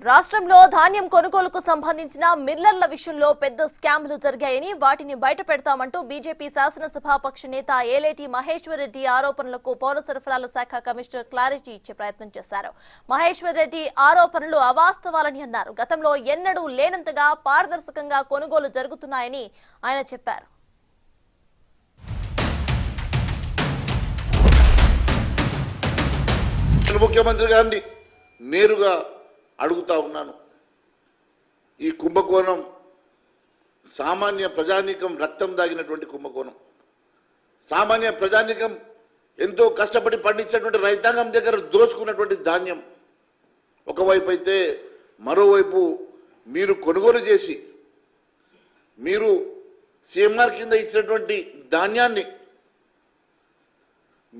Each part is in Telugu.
రాష్ట్రంలో ధాన్యం కొనుగోలుకు సంబంధించిన మిల్లర్ల విషయంలో పెద్ద స్కామ్లు జరిగాయని వాటిని బయటపెడతామంటూ బీజేపీ శాసనసభాపక్ష నేత ఏలేటి మహేశ్వర్ రెడ్డి ఆరోపణలకు పౌర సరఫరాల శాఖ కమిషనర్ క్లారిటీ ఇచ్చే ప్రయత్నం చేశారు. మహేశ్వర్ రెడ్డి ఆరోపణలు అవాస్తవాలని అన్నారు. గతంలో ఎన్నడూ లేనంతగా పారదర్శకంగా కొనుగోలు జరుగుతున్నాయని ఆయన చెప్పారు. ముఖ్యమంత్రి గారిని నేరుగా అడుగుతా ఉన్నాను. ఈ కుంభకోణం సామాన్య ప్రజానీకం రక్తం దాగినటువంటి కుంభకోణం. సామాన్య ప్రజానీకం ఎంతో కష్టపడి పండించినటువంటి రైతాంగం దగ్గర దోచుకున్నటువంటి ధాన్యం ఒకవైపు అయితే, మరోవైపు మీరు కొనుగోలు చేసి మీరు సీఎంఆర్ కింద ఇచ్చినటువంటి ధాన్యాన్ని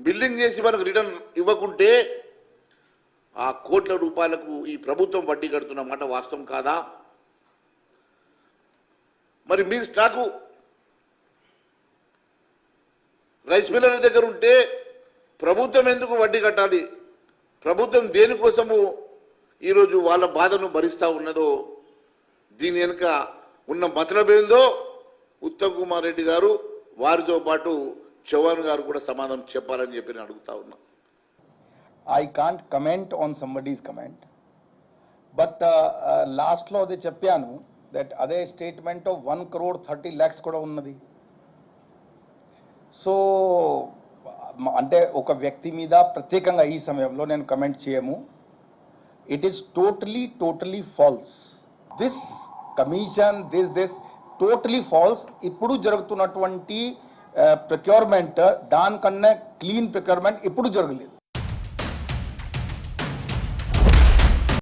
బిల్లింగ్ చేసి మనకు రిటర్న్ ఇవ్వకుంటే ఆ కోట్ల రూపాయలకు ఈ ప్రభుత్వం వడ్డీ కడుతున్న మాట వాస్తవం కాదా? మరి మీ స్టాకు రైస్ మిల్లర్ దగ్గర ఉంటే ప్రభుత్వం ఎందుకు వడ్డీ కట్టాలి? ప్రభుత్వం దేనికోసము ఈరోజు వాళ్ళ బాధను భరిస్తూ ఉన్నదో, దీని వెనుక ఉన్న మతలబేందో ఉత్తమ్ కుమార్ రెడ్డి గారు, వారితో పాటు చౌహాన్ గారు కూడా సమాధానం చెప్పాలని చెప్పి నేను అడుగుతా ఉన్నా. I can't comment on somebody's comment, but last లో అదే చెప్పాను that అదే స్టేట్మెంట్ ఆఫ్ 1,30,00,000 కూడా ఉన్నది. సో అంటే ఒక వ్యక్తి మీద ప్రత్యేకంగా ఈ సమయంలో నేను కమెంట్ చేయము. It is totally falls. This commission this totally falls. ఇప్పుడు జరుగుతున్నటువంటి ప్రొక్యూర్మెంట్ దానికన్నా క్లీన్ ప్రొక్యూర్మెంట్ ఇప్పుడు జరగలేదు.